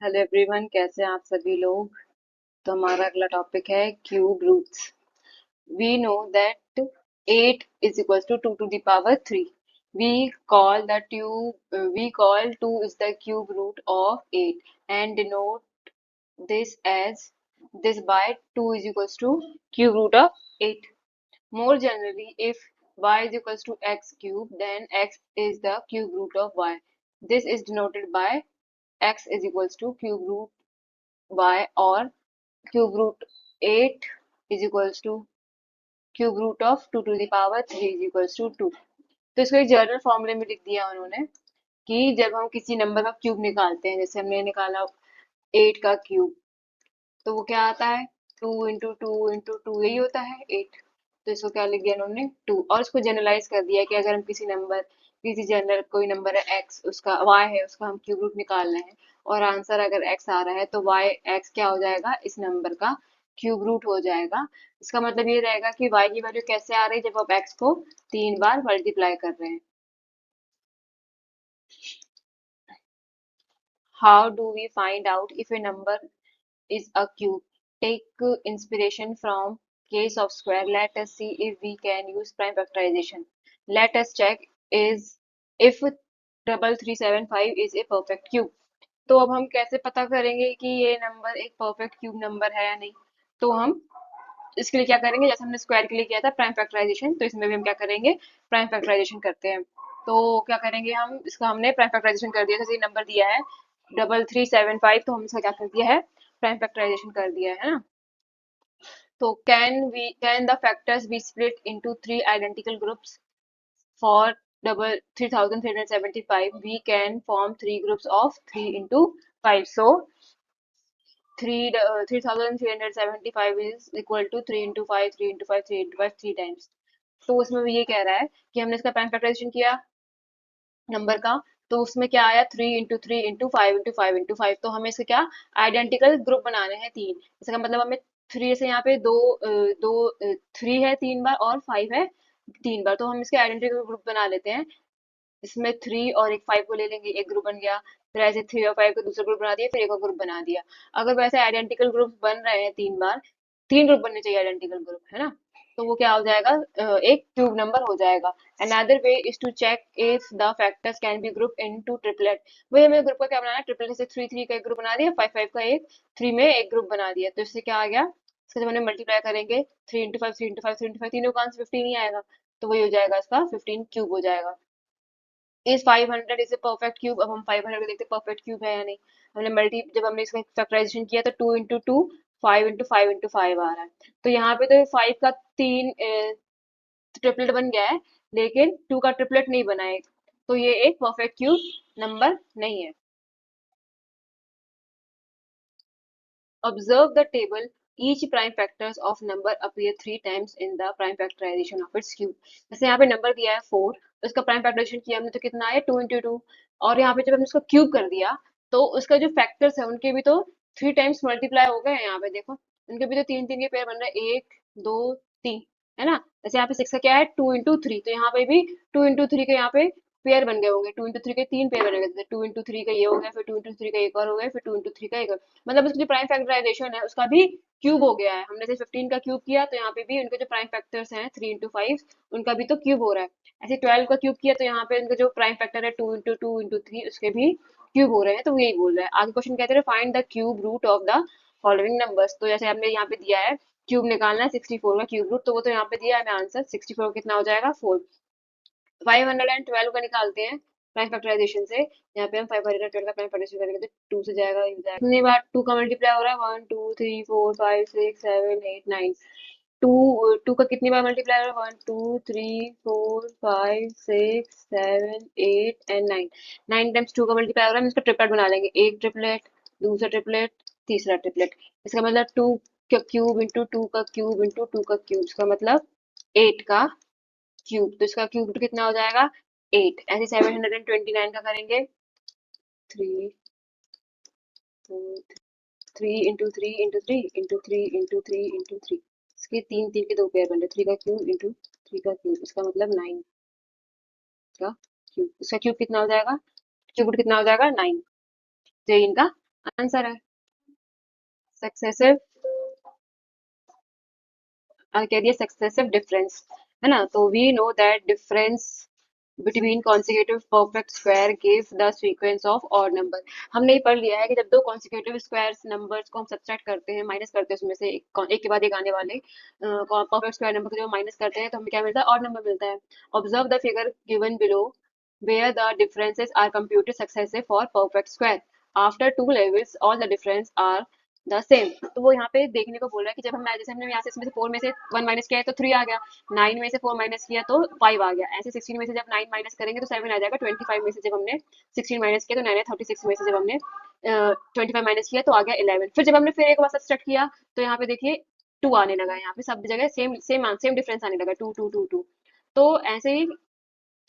Hello everyone, कैसे हैं आप सभी लोग। तो हमारा अगला टॉपिक है cube roots. We know that 8 is equals to 2 to the power 3. We call 2 is the cube root of 8 and denote this as this by 2 is equals to cube root of 8. More generally, if y is equals to x cube, then x is the cube root of y. This is denoted by x is equals to cube root y, or cube root 8 is equals to cube root of 2 to the power 3 is equals to 2. तो इसको एक general फॉर्मूले में लिख दिया उन्होंने कि जब हम किसी नंबर का क्यूब निकालते हैं, जैसे हमने निकाला 8 का क्यूब, तो वो क्या आता है, 2 इंटू टू यही होता है 8। तो इसको क्या लिख दिया उन्होंने, 2। और इसको जनरलाइज कर दिया कि अगर हम किसी जनरल कोई नंबर है x, उसका y है, उसका हम क्यूब रूट निकाल रहे हैं और आंसर अगर x आ रहा है, तो y x क्या हो जाएगा, इस नंबर का क्यूब रूट हो जाएगा। इसका मतलब ये रहेगा कि y की वैल्यू कैसे आ रही है, जब आप x को 3 बार मल्टीप्लाई कर रहे हैं। How do we find out if a number is a cube? Take inspiration from case of square. Let us see if we can use prime factorization. Let us check is if 3375 is a perfect cube. तो अब हम कैसे पता करेंगे कि ये number एक perfect cube number है या नहीं। तो हम इसके लिए क्या करेंगे, जैसे हमने स्क्वायर के लिए किया था प्राइम फैक्टराइजेशन, तो इसमें भी हम क्या करेंगे, प्राइम फैक्टराइजेशन करते हैं। तो क्या करेंगे, हम इसका हमने प्राइम फैक्टराइजेशन कर दिया, जैसे नंबर दिया है 3375, तो हम इसका क्या कर दिया है, प्राइम फैक्टराइजेशन कर दिया है ना। तो can the factors be split into three identical groups for double 3375, we can form three groups of 3 into 5। So 3375 is equal to 3 into 5, 3 into 5, 3 into 5, 3 times। तो उसमें भी ये कह रहा है कि हमने इसका प्राइम फैक्टराइजेशन किया नंबर का, तो उसमें क्या आया, 3 into 3 into 5 into 5 into 5। तो हमें इसके क्या, आइडेंटिकल ग्रुप बनाने हैं तीन। इसका मतलब हमें थ्री से यहाँ पे दो थ्री है 3 बार और 5 है 3 बार, तो हम इसके आइडेंटिकल ग्रुप बना लेते हैं। इसमें 3 और एक 5 को ले लेंगे, एक ग्रुप बन गया। फिर ऐसे 3 और 5 को दूसरा ग्रुप बना दिया, फिर एक और ग्रुप बना दिया। अगर वैसे आइडेंटिकल ग्रुप बन रहे हैं 3 बार, 3 ग्रुप बनने चाहिए आइडेंटिकल ग्रुप, है ना। तो वो क्या हो जाएगा, एक क्यूब नंबर हो जाएगा। Another way is to check if the factors can be group into triplet. वही हमें ग्रुप का क्या बनाना है, ट्रिपलेट से 3 3 का एक ग्रुप बना दिया, 5 5 का एक, 3 में एक ग्रुप बना दिया। तो इससे क्या आ गया, इसका जब हमने मल्टीप्लाई करेंगे 3 into 5, 3 into 5, 3 into 5, तीनों का आंसर 15 ही आएगा। तो वही हो जाएगा, इसका 15 क्यूब हो जाएगा। Is 500 is a perfect cube. अब हम 500 को देखते परफेक्ट क्यूब है या नहीं। जब हमने इसका फैक्टराइजेशन किया तो 2 into 2, 5 into 5 into 5 आ रहा है। तो यहाँ पे तो 5 का तीन ट्रिपलेट बन गया है, लेकिन 2 का ट्रिपलेट नहीं बना है। तो ये एक परफेक्ट क्यूब नंबर नहीं है। Observe the table. Each prime factors of number appear three times in the prime factorization of its cube. जैसे यहाँ पे नंबर दिया है 4, तो इसका प्राइम फैक्टराइजेशन किया हमने, तो कितना आया, 2 into 2। और यहाँ पे जब हमने इसको क्यूब कर दिया, तो उसका जो फैक्टर्स है उनके भी तो 3 टाइम्स मल्टीप्लाई हो गए हैं। यहाँ पे देखो, उनके भी तो तीन तीन के पेयर बन रहे हैं, 1 2 3, है ना। जैसे यहाँ पे 6 का क्या है, 2 into 3, तो यहाँ पे भी 2 into 3 के यहाँ पे पेयर बन गए होंगे, 2 into 3 के तीन पेयर बने गए, 2 into 3 का ये हो गया, फिर 2 into 3 का एक और हो गया, फिर 2 into 3 का एक और। मतलब उसकी जो प्राइम फैक्टराइजेशन है उसका भी क्यूब हो गया है। हमने जैसे 15 का क्यूब किया, तो यहाँ पे भी उनके जो प्राइम फैक्टर्स हैं 3 into 5, उनका भी तो क्यूब हो रहा है। ऐसे 12 का क्यूब किया, तो यहाँ पे उनका जो प्राइम फैक्टर है 2 into 2 into 3, उसके भी क्यूब हो रहे हैं। तो वो यही बोल रहा है। आगे क्वेश्चन कहते हैं, find the cube root of the following numbers. तो जैसे हमने यहाँ पे दिया है क्यूब निकालना है 64 का क्यूब रूट, तो वो तो यहाँ पे दिया है आंसर 64 कितना हो जाएगा, 4। 512 का निकालते हैं प्राइम फैक्टराइजेशन से। यहाँ पे हम 512 का प्राइम फैक्टराइजेशन करेंगे, तो 2 से जाएगा, ये हो जाएगा। कितनी बार 2 का मल्टीप्लाई हो रहा है, 1 2 3 4 5 6 7 8 9। टू का कितनी बार मल्टीप्लाई हो रहा है, 1 2 3 4 5 6 7 8 एंड 9। 9 टाइम्स 2 का मल्टीप्लाई हो रहा है, हम इसका ट्रिपलेट बना लेंगे, एक ट्रिपलेट, दूसरा ट्रिपलेट, तीसरा ट्रिपलेट। इसका मतलब 2 का क्यूब इंटू 2 का क्यूब इंटू 2 का क्यूब, इसका मतलब 8 का क्यूब। तो इसका क्यूब रूट कितना हो जाएगा, 8। ऐसे 729 का करेंगे, 3 3 इंटू 3 इंटू 3 इंटू 3 इंटू 3 इसके तीन तीन के दो पेयर बन रहे, 3 का क्यूब इंटू 3 का क्यूब, इसका मतलब 9 का क्यूब। इसका क्यूब कितना हो जाएगा, क्यूब रूट कितना हो जाएगा, 9। तो ये इनका आंसर है सक्सेसिव, कह दिया सक्सेसिव डिफरेंस, है ना। तो we know that difference between consecutive perfect square give the sequence of odd number. हमने ये पढ़ लिया है कि जब दो कॉन्सिक्यूटिव स्क्वायर नंबर्स को हम सब्ट्रैक्ट करते हैं, माइनस करते हैं उसमें से एक के बाद एक आने वाले परफेक्ट स्क्वायर नंबर को जब माइनस करते हैं तो हमें क्या मिलता है, ऑड नंबर मिलता है। Observe the figure given below where the differences are computed successive for perfect square. After two levels, all the difference are the same. तो वो यहाँ पे देखने को बोल रहा है कि जब हम जैसे हमने यहाँ से इसमें से 4 में से 1 माइनस किया है तो 3 आ गया, 9 में से 4 माइनस किया तो 5 आ गया, ऐसे 16 में से जब 9 माइनस करेंगे तो 7 आ जाएगा, 25 में से जब हमने 16 माइनस किया तो 9 है, 36 में से जब हमने 25 माइनस किया तो आ गया 11। फिर जब हमने फिर एक बार सब्ट्रैक्ट किया तो यहाँ पे देखिए 2 आने लगा है, यहाँ पे सब जगह सेम सेम सेम डिफरेंस आने लगा, 2 2 2 2। तो ऐसे ही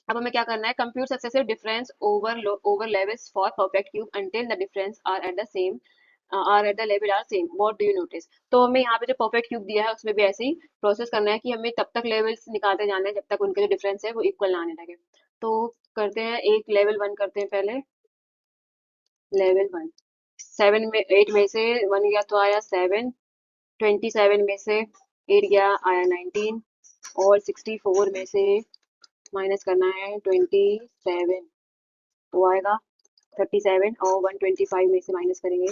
अब हमें क्या करना है, compute successive difference over levels for perfect cube until the difference are at the same, are at the level are same, what do you notice. तो हमें यहाँ पे जो परफेक्ट क्यूब दिया है उसमें भी ऐसे ही प्रोसेस करना है कि हमें तब तक लेवल्स निकालते जाना है जब तक उनके जो डिफरेंस है वो इक्वल ना आने लगे। तो करते हैं, एक लेवल वन करते हैं पहले, लेवल वन। 7 में 8 में से 1 गया तो आया 7, 27 में से 8 गया आया 19, और 64 में से माइनस करना है 27 तो आएगा 37, और 125 में से माइनस करेंगे,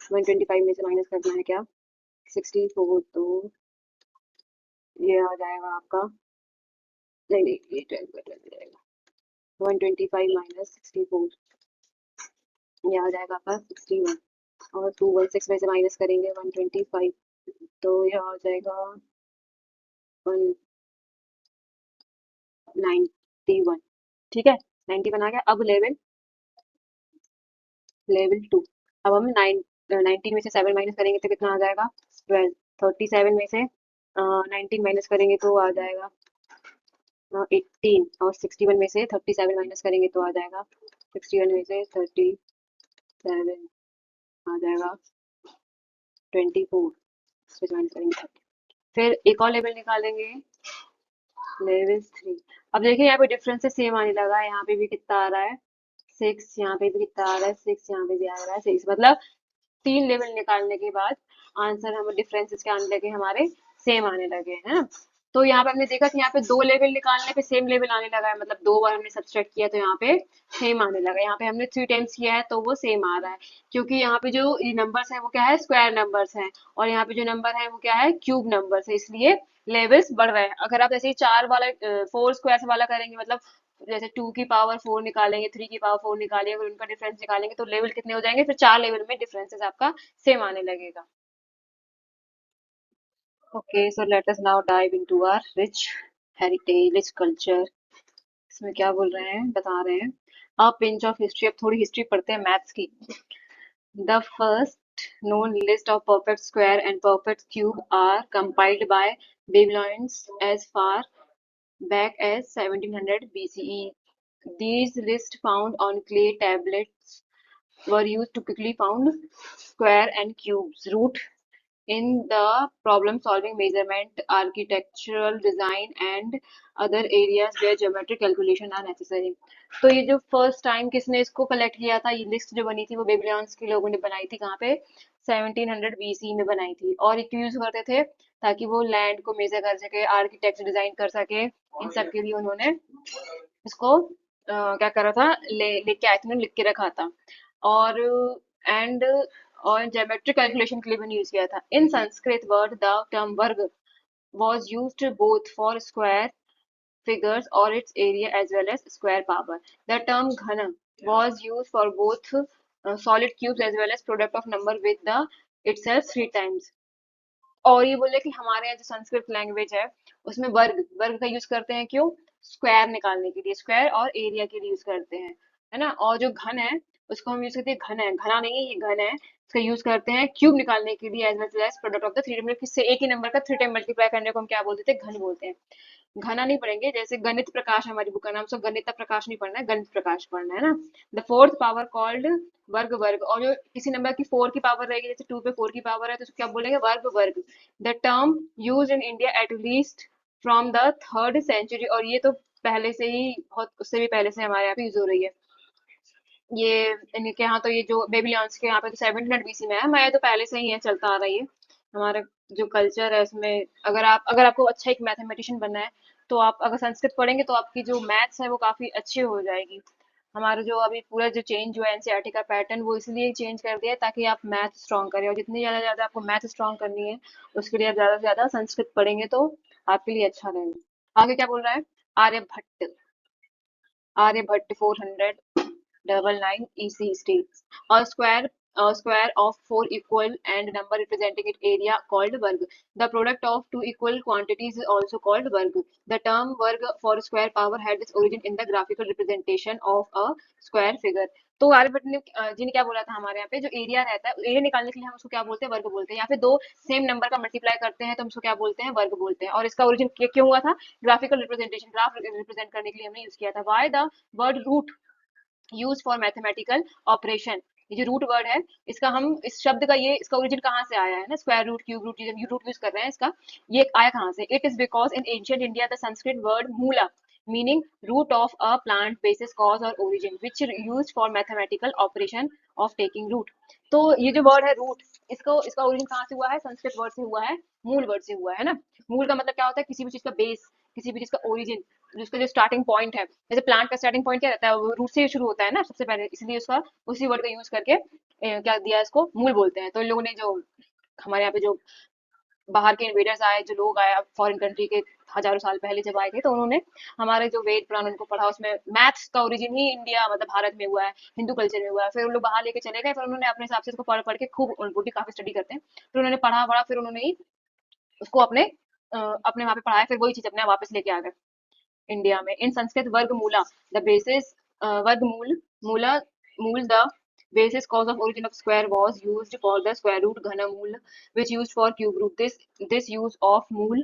125 में से माइनस करना है क्या, 64, तो ये आ जाएगा आपका, नहीं नहीं ये 12 का 12 जाएगा, 125 माइनस 64, ये आ जाएगा आपका 61, और 216 में से माइनस करेंगे 125 तो ये आ जाएगा 191। ठीक है, 91 आ गया। अब लेवल लेवल टू। अब हम 19 में से 7 माइनस करेंगे तो कितना आ जाएगा, 12। 37 में से 19 माइनस करेंगे तो आ जाएगा 18, और 61 में से 37 माइनस करेंगे तो आ जाएगा 61 में से 37 आ जाएगा 24, इसमें माइनस करेंगे 30। फिर एक और लेवल निकालेंगे, लेवल थ्री। अब देखिए यहाँ पे डिफरेंसेस सेम आने लगा है, यहाँ पे भी कितना आ रहा है 6, यहाँ पे भी कितना आ रहा है 6, यहाँ पे भी आ रहा है 6, मतलब 3 लेवल निकालने के बाद आंसर हमें डिफरेंसेस के आने लगे, हमारे सेम आने लगे हैं ना। तो यहाँ पे हमने देखा कि यहाँ पे 2 लेवल निकालने पे सेम लेवल आने लगा है, मतलब 2 बार हमने सब्सट्रैक्ट किया तो यहाँ पे सेम आने लगा। यहाँ पे हमने 3 टाइम्स किया है तो वो सेम आ रहा है, क्योंकि यहाँ पे जो नंबर्स है वो क्या है, स्क्वायर नंबर्स हैं, और यहाँ पे जो नंबर है वो क्या है, क्यूब नंबर्स है, इसलिए लेवल्स बढ़ रहे हैं। अगर आप ऐसे ही 4 वाला 4 स्क्वायर वाला करेंगे, मतलब जैसे 2 की पावर 4 निकालेंगे, 3 की पावर 4 निकालेंगे, अगर उनका डिफरेंस निकालेंगे तो लेवल कितने हो जाएंगे, फिर 4 लेवल में डिफरेंसेस आपका सेम आने लगेगा। Okay, so let us now dive into our rich heritage, rich culture. इसमें क्या बोल रहे हैं, बता रहे हैं, अ पिंच ऑफ हिस्ट्री। अब थोड़ी हिस्ट्री पढ़ते हैं मैथ्स की। The first known list of perfect square and perfect cube are compiled by Babylonians as far back as 1700 BCE. These lists found on clay tablets were used to quickly found square and cubes root in the problem solving, measurement, architectural design and other areas where geometric calculation are necessary। तो ये जो first time किसने इसको collect किया था, ये list जो बनी थी वो बेबीलोन्स के लोगों ने बनाई थी, कहाँ पे, 1700 बीसी में बनाई थी। और ये क्यों यूज करते थे, ताकि वो लैंड को मेजर कर सके, आर्किटेक्चर डिजाइन कर सके, इन सब के लिए उन्होंने इसको क्या करा था, लेके आए थे, उन्होंने लिख के रखा था। और एंड और ज्योमेट्रिक कैलकुलेशन के लिए भी यूज किया था। इन संस्कृत वर्ड द टर्म वर्ग was used both for square figures or its area as well as square power. The term ghana was used for both solid cubes as well as product of number with the itself 3 times। और ये बोले कि हमारे यहाँ जो Sanskrit language है उसमें वर्ग वर्ग का यूज करते हैं, क्यों, स्क्वायर निकालने के लिए, स्क्वायर और एरिया के लिए यूज करते हैं, है ना। और जो घन है उसको हम यूज करते हैं, घन है, घना नहीं है ये, घन है, इसका यूज करते हैं क्यूब निकालने के लिए, as well as product of the three, मतलब किससे, एक ही नंबर का 3 टाइम मल्टीप्लाई करने को हम क्या बोलते थे, घन बोलते हैं। घना नहीं पढ़ेंगे, जैसे गणित प्रकाश हमारी बुक का नाम, सो गणित प्रकाश नहीं पढ़ना है, गणित प्रकाश पढ़ना है ना। द फोर्थ पावर कॉल्ड वर्ग वर्ग। और जो किसी नंबर की 4 की पावर रहेगी, जैसे 2 पे 4 की पावर है तो उसको क्या बोलेंगे, वर्ग वर्ग। The term use in India at least from the 3rd century, और ये तो पहले से ही, बहुत उससे भी पहले से हमारे यहाँ पे यूज हो रही है। ये इनके यहाँ तो ये जो बेबीलोन्स के यहाँ पे तो 1700 BC में है, मैं तो पहले से ही है चलता आ रही है। हमारा जो कल्चर है उसमें अगर आपको अच्छा एक मैथमेटिशियन बनना है तो आप अगर संस्कृत पढ़ेंगे तो आपकी जो मैथ्स है वो काफी अच्छी हो जाएगी। हमारा जो अभी पूरा जो चेंज हुआ है एनसीईआरटी का पैटर्न वो इसलिए चेंज कर दिया है ताकि आप मैथ स्ट्रॉन्ग करें, और जितनी ज्यादा ज्यादा आपको मैथ स्ट्रॉन्ग करनी है उसके लिए आप ज्यादा से ज्यादा संस्कृत पढ़ेंगे तो आपके लिए अच्छा रहेगा। आगे क्या बोल रहा है? Aryabhata. Aryabhata 499 EC states a square of four equal and number representing its area called varg. The product of two equal quantities is also called varg. The term varg for square power had its origin in the graphical representation of a square figure. तो आर्यभट्ट ने जी ने क्या बोला था, हमारे यहाँ पे जो एरिया रहता है एरिया निकालने के लिए हम उसको क्या बोलते हैं? वर्ग बोलते हैं। यहाँ पे दो सेम नंबर का मल्टीप्लाई करते हैं तो हम उसको क्या बोलते हैं? वर्ग बोलते हैं। और इसका ओरिजिन क्यों हुआ था? ग्राफिकल रिप्रेजेंटेशन, ग्राफ रिप्रेजेंट करने के लिए हमने यूज किया था। Why the word root use for mathematical operation. ये जो रूट वर्ड है इसका हम इस शब्द का ये इसका ओरिजिन कहाँ से आया है ना, स्क्वायर रूट, क्यूब रूट, जब रूट यूज कर रहे हैं इसका ये आया कहाँ से? It is because in ancient India the Sanskrit word mula meaning root of a plant basis cause और origin which use for mathematical operation of taking root. तो ये जो वर्ड है रूट, इसका ओरिजिन कहाँ से हुआ है? संस्कृत वर्ड से हुआ है, मूल वर्ड से हुआ है ना। मूल का मतलब क्या होता है? किसी भी चीज का बेस, किसी भी चीज का ओरिजिन, जिसका जो स्टार्टिंग पॉइंट है। जैसे प्लांट का स्टार्टिंग पॉइंट क्या रहता है? वो रूट से शुरू होता है ना सबसे पहले, इसलिए उसका उसी वर्ड का यूज करके क्या दिया, इसको मूल बोलते हैं। तो इन लोगों ने जो हमारे यहाँ पे जो बाहर के इन्वेडर्स आए, जो लोग आए फॉरेन कंट्री के, हजारों साल पहले जब आए थे तो उन्होंने हमारे जो वेद पुराण उनको पढ़ा, उसमें मैथ्स का ओरिजिन ही इंडिया मतलब भारत में हुआ है, हिंदू कल्चर में हुआ है। फिर उन लोग बाहर लेके चले गए, फिर उन्होंने अपने हिसाब से इसको पढ़ पढ़ के खूब, वो भी काफी स्टडी करते हैं, फिर उन्होंने पढ़ा पढ़ा, फिर उन्होंने ही उसको अपने वहाँ पे पढ़ाया, फिर वही चीज अपने यहाँ वापस लेके आ गए इंडिया में। इन संस्कृत वर्गमूला द बेसिस वर्गमूल मूला मूल the basis cause of origin of square was used for the square root घनमूल which used for cube root. This use of mool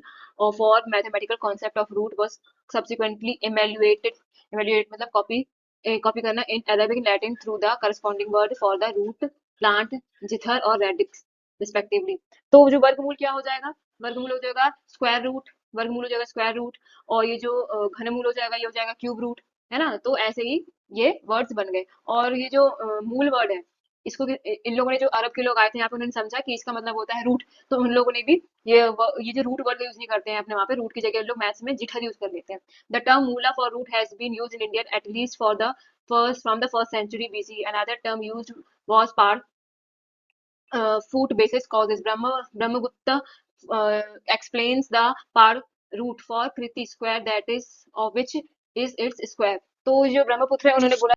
for mathematical concept of root was subsequently evaluate मतलब copy करना in Arabic Latin through the corresponding word for the root plant जिथर और radix respectively. तो जो वर्गमूल क्या हो जाएगा? वर्गमूल हो जाएगा स्क्वायर रूट, वर्गमूल हो जाएगा स्क्वायर रूट, और ये जो घनमूल हो जाएगा ये हो जाएगा क्यूब रूट, है ना। तो ऐसे ही ये वर्ड्स बन गए। और ये जो मूल वर्ड है इसको इन लोगों ने, जो अरब के लोग आए थे यहाँ पे, उन्होंने समझा कि इसका मतलब होता है रूट, तो उन लोगों ने भी ये जो रूट वर्ड यूज नहीं करते हैं अपने वहाँ पे, रूट की जगह लोग मैथ्स में जिटर यूज कर लेते हैं। The term mula for root has been use in Indian at least for the first from the first century BC। Another term used was part foot basis causes. Brahmagupta explains the par root for Kriti square, that is of which is its square। तो जो ब्रह्मपुत्र है उन्होंने बोला,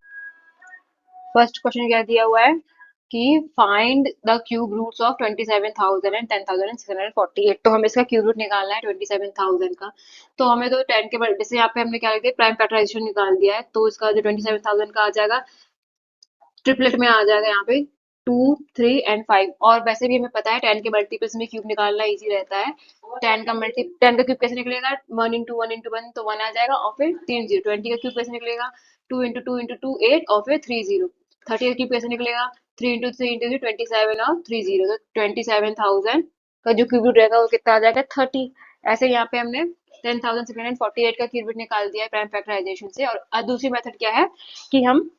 first question क्या दिया हुआ है कि find the cube roots of 27,000 and 10,648। तो हमें इसका क्यूब रूट निकालना है 27,000 का। तो हमें तो 10 के जैसे यहाँ पे हमने क्या लिख दिया, प्राइम फैक्टराइजेशन निकाल दिया है, तो इसका जो 27,000 का आ जाएगा ट्रिपलेट में आ जाएगा यहाँ पे 2, 3 एंड 5। और वैसे भी हमें पता है 10 के मल्टीपल्स में क्यूब निकालना इजी रहता है। 10 का क्यूब कैसे निकलेगा? 1 इंटू 1 तो 1 आ जाएगा, और फिर 3 जीरो। 20 का क्यूब कैसे निकलेगा? 2 इंटू 2 इंटू 2 8, और फिर 3 जीरो। 30 का क्यूब कैसे निकलेगा? 3 इंटू 3 इंटू 27 और 3 जीरो। तो 27,000 का जो क्यूब रूट रहेगा वो कितना आ जाएगा? 30। ऐसे यहाँ पे हमने 10,648 का क्यूब रूट निकाल दिया है प्राइम फैक्टराइजेशन से। और दूसरी मेथड क्या है कि हम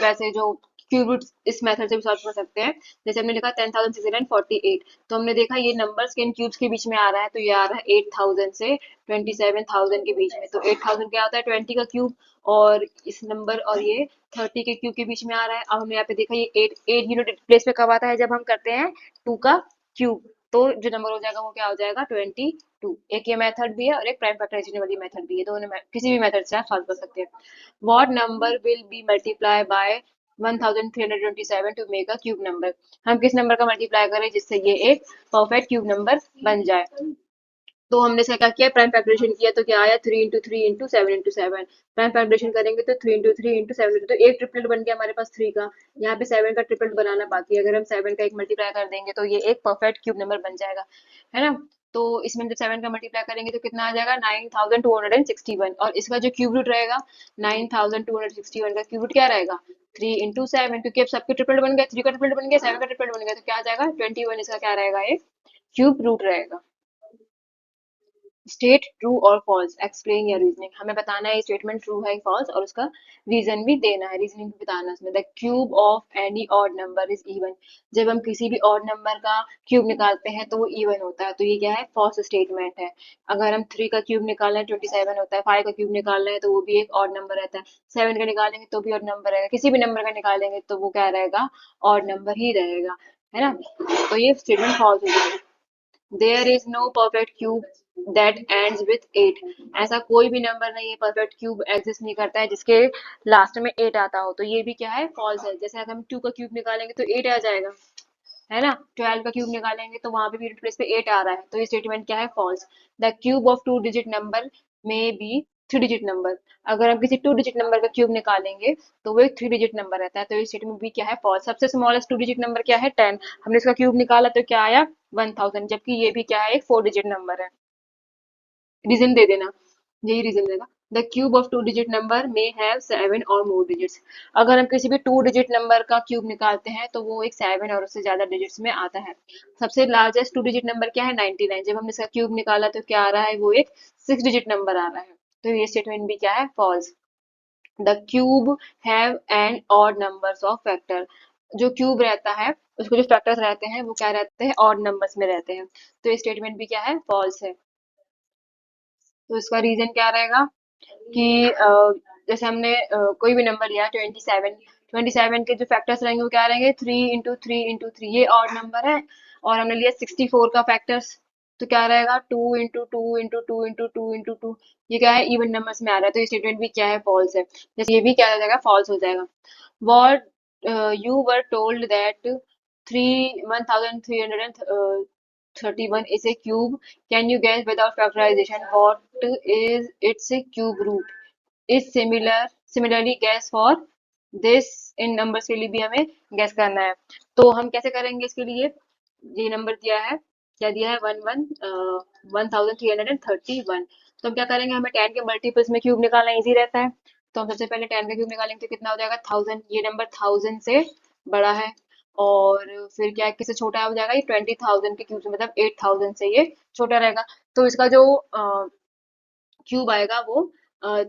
वैसे जो क्यूब रूट इस मेथड से भी सॉल्व कर सकते हैं। जैसे हमने लिखा 10,648, तो हमने देखा ये नंबर्स के इन क्यूब्स के बीच में आ रहा है, तो ये आ रहा है 8,000 से 27,000 के बीच में। तो 8,000 क्या होता है? 20 का क्यूब, और इस नंबर और ये 30 के क्यूब के बीच में आ रहा है। अब हमने यहाँ पे देखा ये 8 यूनिट प्लेस पे कब आता है? जब हम करते हैं 2 का क्यूब, तो जो नंबर हो जाएगा वो क्या हो जाएगा? 22। एक ये मेथड भी है और एक प्राइम फैक्टराइजेशन वाली मेथड भी है, दोनों किसी भी मेथड से आप सॉल्व कर सकते हैं। What number will be multiplied by 1327 to make a cube number? हम किस नंबर का मल्टीप्लाई करें जिससे ये एक परफेक्ट क्यूब नंबर बन जाए? तो हमने इसका क्या किया? प्राइम फैक्टरेशन किया, तो क्या आया? 3 into 3 into 7 into 7। Prime factorisation करेंगे तो 3 इंटू 3 इंटू 7, तो एक ट्रिपलेट बन गया हमारे पास 3 का। यहाँ पे 7 का ट्रिपलेट बनाना बाकी है। अगर हम 7 का एक मल्टीप्लाई कर देंगे तो ये एक परफेक्ट क्यूब नंबर बन जाएगा, है ना। तो इसमें जब 7 का मल्टीप्लाई करेंगे तो कितना आ जाएगा? 9,261। और इसका जो क्यूब रूट रहेगा 9,261 का क्यूब रूट क्या रहेगा? 3 इंटू 7, क्योंकि अब सबके ट्रिपलेट बन गए, 3 का ट्रिपलेट बन गया, 7 का ट्रिपलेट बन गया, तो क्या आ जाएगा? 21 इसका क्या रहेगा? एक क्यूब रूट रहेगा। स्टेट ट्रू और फॉल्स, एक्सप्लेन या रीजनिंग, हमें बताना है स्टेटमेंट ट्रू है फॉल्स और उसका रीजन भी देना है, रीजनिंग भी बताना है उसमें। The cube of any odd number is even, जब हम किसी भी ऑड नंबर का क्यूब निकालते हैं तो वो इवन होता है, तो ये क्या है, फॉल्स स्टेटमेंट है। अगर हम 3 का क्यूब निकालें 27 होता है, 5 का क्यूब निकाल रहे हैं तो वो भी एक ऑड नंबर रहता है, 7 का निकालेंगे तो भी ऑड नंबर रहेगा, किसी भी नंबर का निकालेंगे तो वो क्या रहेगा, ऑड नंबर ही रहेगा, है ना। तो ये स्टेटमेंट फॉल्स हो जाएगा। There is no perfect cube that ends with 8, ऐसा कोई भी नंबर नहीं है, परफेक्ट क्यूब एग्जिस्ट नहीं करता है जिसके लास्ट में 8 आता हो, तो ये भी क्या है, फॉल्स है। जैसे अगर हम 2 का क्यूब निकालेंगे तो 8 आ जाएगा, है ना। 12 का क्यूब निकालेंगे तो वहां पे भी प्लेस पे 8 आ रहा है, तो ये स्टेटमेंट क्या है, false. The cube of 2 digit number में बी 3 डिजिट नंबर, अगर हम किसी 2 डिजिट नंबर का क्यूब निकालेंगे तो वो एक 3 डिजिट नंबर रहता है, तो ये स्टेटमेंट भी क्या है, फॉल्स। सबसे स्मॉलेस्ट 2 डिजिट नंबर क्या है, 10, हमने इसका क्यूब निकाला तो क्या आया, 1000, जबकि ये भी क्या है, एक 4 डिजिट नंबर है। रीजन दे देना, यही रीजन देना। The cube of 2 digit number में हैव 7 और मोर डिजिट्स, अगर हम किसी भी 2 डिजिट नंबर का क्यूब निकालते हैं तो वो एक 7 और उससे ज्यादा डिजिट्स में आता है। सबसे लार्जेस्ट 2 डिजिट नंबर क्या है, 99, जब हमने इसका क्यूब निकाला तो क्या आ रहा है, वो एक 6 डिजिट नंबर आ रहा है, तो ये स्टेटमेंट भी क्या है, false. The cube have an odd numbers of factor, जो क्यूब रहता है उसको जो फैक्टर्स रहते हैं वो क्या रहते हैं, ऑड नंबर्स में रहते हैं, तो ये स्टेटमेंट भी क्या है, फॉल्स है। तो इसका रीजन क्या रहेगा कि जैसे हमने कोई भी नंबर लिया 27, 27 के जो फैक्टर्स रहेंगे वो क्या रहेंगे, 3 इंटू 3 इंटू 3, ये ऑड नंबर है। और हमने लिया 64 का फैक्टर्स, तो क्या रहेगा, 2 इंटू 2 इंटू 2 इंटू 2 इंटू 2, ये क्या है, इवन नंबर्स में आ रहा है, तो ये स्टेटमेंट भी क्या है, फॉल्स है। जैसे ये भी क्या हो जाएगा, फॉल्स हो जाएगा। What you were told that 1331 is a cube, can you guess without factorization what is its cube root, is similarly guess for this, in numbers के लिए भी हमें गैस करना है। तो हम कैसे करेंगे इसके लिए, ये नंबर दिया है, क्या दिया है, 1331, तो हम क्या करेंगे, हमें 10 के मल्टीपल्स में क्यूब निकालना इजी रहता है, तो हम सबसे पहले 10 का क्यूब निकालेंगे तो कितना हो जाएगा, 1000, ये नंबर 1000 से बड़ा है। और फिर क्या किससे छोटा हो जाएगा, ये 20,000 के क्यूब से, मतलब 8000 से ये छोटा रहेगा, तो इसका जो क्यूब आएगा वो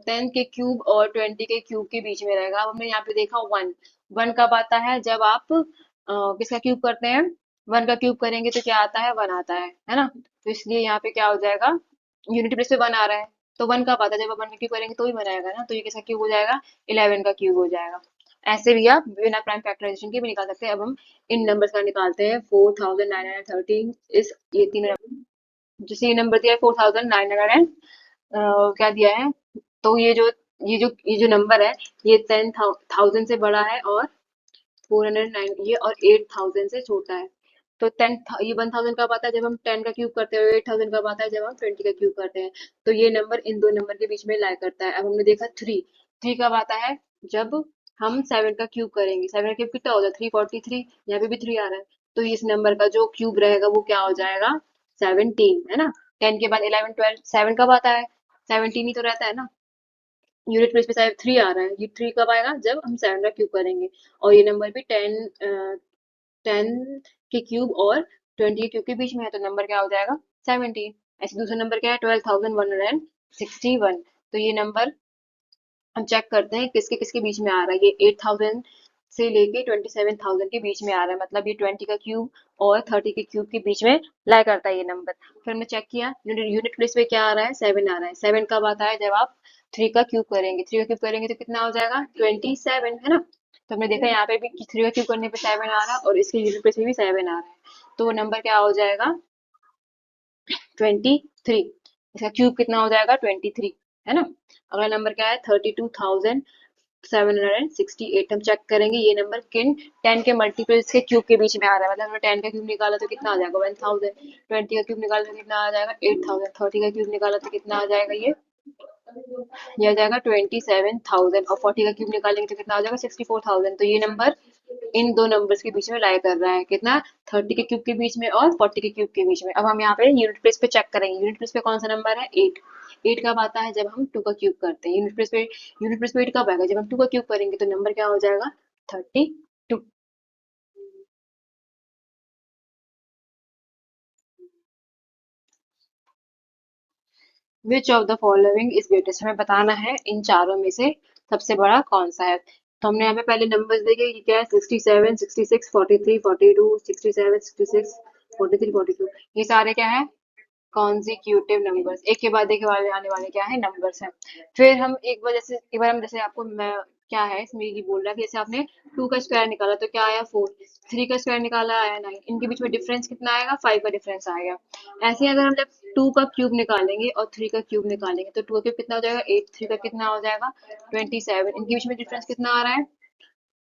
10 के क्यूब और 20 के क्यूब के बीच में रहेगा। अब हमने यहाँ पे देखा 1, 1 कब आता है, जब आप किसका क्यूब करते हैं, 1 का क्यूब करेंगे तो क्या आता है, 1 आता है ना। तो इसलिए यहाँ पे क्या हो जाएगा, यूनिट प्लेस पे 1 आ रहा है, तो 1 कब आता है, जब आप 1 का क्यूब करेंगे तो ही 1 आएगा ना, तो ये किसका क्यूब हो जाएगा, 11 का क्यूब हो जाएगा। ऐसे भी आप बिना प्राइम फैक्टराइजेशन के भी निकाल सकते हैं। अब हम इन नंबर्स का निकालते हैं, 4913 इस, ये तीन, जैसे ये नंबर दिया है 4900 क्या दिया है, तो ये जो नंबर है, ये 10,000 से बड़ा है, और 409 ये, और 8000 से छोटा है। तो ये 1000 कब आता है, जब हम 10 का क्यूब करते हैं, 8000 कब आता है, जब हम 20 का क्यूब करते हैं, तो ये नंबर इन दो नंबर के बीच में लाई करता है। अब हमने देखा 3, 3 कब आता है, जब हम 7 का क्यूब करेंगे, 7 का क्यूब कितना होता है, 343, यहाँ पे भी 3 आ रहा है, तो इस नंबर का जो क्यूब रहेगा वो क्या हो जाएगा, 17, है ना। 10 के बाद 11 12, 7 कब आता है, 17 ही तो रहता है ना। यूनिट प्लेस पे शायद 3 आ रहा है, ये 3 कब आएगा, जब हम 7 का क्यूब करेंगे, और ये नंबर भी 10 के क्यूब और 20 के क्यूब के बीच में है, तो नंबर क्या हो जाएगा, 17। ऐसे दूसरा नंबर क्या है, 12,161, तो ये नंबर हम चेक करते हैं किसके किसके बीच में आ रहा है, ये 8000 से लेके 27,000 के बीच में आ रहा है, मतलब ये 20 का क्यूब और 30 के क्यूब के बीच में लाई करता है ये नंबर। फिर हमने चेक किया, यूनिट प्लेस पे क्या आ रहा है, 7 आ रहा है, 7 कब आता है, जब आप 3 का क्यूब करेंगे, 3 का क्यूब करेंगे तो कितना हो जाएगा, 27, है ना। तो हमने देखा यहाँ पे भी 3 का क्यूब करने पे 7 आ रहा है, और इसके यूनिट प्लेस पे भी 7 आ रहा है, तो वो नंबर क्या हो जाएगा, 23, इसका क्यूब कितना हो जाएगा, 23, है ना। अगला नंबर क्या है, 32,768, हम चेक करेंगे ये नंबर किन 10 के मल्टीपल्स के क्यूब के बीच में आ रहा है, मतलब हमने 10 का क्यूब निकाला तो कितना आ जाएगा, 1000, 20 का क्यूब निकाला तो कितना आ जाएगा, 8000, 30 का क्यूब निकाला तो कितना आ जाएगा, ये आ जाएगा 27,000, और 40 का क्यूब निकालेंगे तो कितना आ जाएगा, 64,000, तो ये नंबर इन दो नंबर्स के बीच में लाई कर रहा है, कितना, 30 के क्यूब के बीच में और 40 के क्यूब के बीच में। अब हम यहाँ पे यूनिट प्लेस पे चेक करेंगे, यूनिट प्लेस पे कौन सा नंबर है, 8, 8 कब आता है, जब हम 2 का क्यूब करते हैं, यूनिट प्लेस पे 8 कब आएगा, जब हम 2 का क्यूब करेंगे, तो नंबर क्या हो जाएगा, 32। Which of the following is greatest, हमें बताना है इन चारों में से सबसे बड़ा कौन सा है। तो हमने यहाँ पे पहले नंबर्स देखे कि क्या है, 67, 66, 43, 42, 67, 66, 43, 42, ये सारे क्या है, कॉन्जिक्यूटिव नंबर्स, एक के बाद एक वाले आने वाले क्या है, नंबर्स हैं। फिर हम एक बार हम जैसे आपको मैं क्या है इसमें ये बोल रहा है कि जैसे आपने 2 का स्क्वायर निकाला तो क्या आया 4, 3 का स्क्वायर निकाला आया 9, इनके बीच में डिफरेंस कितना आएगा, 5 का डिफरेंस आएगा। ऐसे ही अगर हम जब 2 का क्यूब निकालेंगे और 3 का क्यूब निकालेंगे तो 2 का क्यूब कितना हो जाएगा 8, 3 का कितना हो जाएगा 27, इनके बीच में डिफरेंस कितना आ रहा है,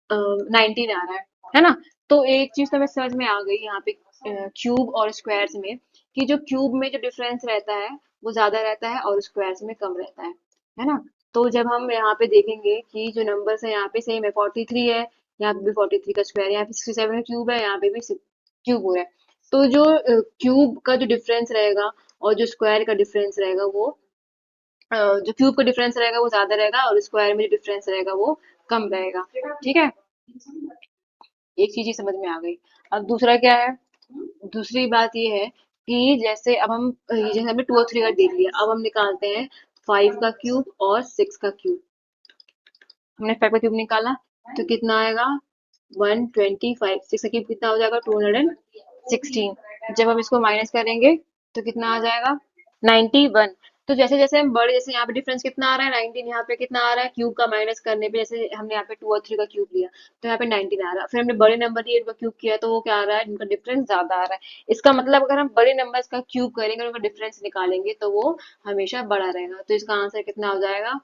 19 आ रहा है ना। तो एक चीज तो हमें समझ में आ गई यहाँ पे क्यूब और स्क्वायर्स में, कि जो क्यूब में जो डिफरेंस रहता है वो ज्यादा रहता है और स्क्वायर्स में कम रहता है ना। तो जब हम यहाँ पे देखेंगे कि जो नंबर्स है यहाँ पे सेम है, 43 है, यहाँ पे भी 43 का स्क्वायर, यहाँ पे 67 का क्यूब है, यहाँ पे भी क्यूब हो रहा है। तो जो क्यूब का जो डिफरेंस रहेगा और जो स्क्वायर का डिफरेंस रहेगा वो जो क्यूब का डिफरेंस रहेगा वो ज्यादा रहेगा और स्क्वायर में जो डिफरेंस रहेगा वो कम रहेगा। ठीक है, एक चीज ही समझ में आ गई। अब दूसरा क्या है, दूसरी बात ये है कि जैसे अब हम ये जैसे हमने 2 और 3 का देख लिया, अब हम निकालते हैं 5 का क्यूब और 6 का क्यूब। हमने 5 का क्यूब निकाला तो कितना आएगा 125, 6 का क्यूब कितना हो जाएगा 216। जब हम इसको माइनस करेंगे तो कितना आ जाएगा 91। तो जैसे जैसे हम बड़े, जैसे यहाँ पे डिफरेंस कितना आ रहा है 19, यहाँ पे कितना आ रहा है क्यूब का माइनस करने पे, जैसे हमने यहाँ पे 2 और 3 का क्यूब लिया तो यहाँ पे 19 आ रहा है। फिर हमने बड़े नंबर लिए इनका क्यूब किया तो वो क्या आ रहा है, इनका डिफरेंस ज्यादा आ रहा है। इसका मतलब अगर हम बड़े नंबर्स का क्यूब करेंगे और उनका डिफरेंस निकालेंगे तो वो हमेशा बड़ा रहेगा। तो इसका आंसर कितना हो जाएगा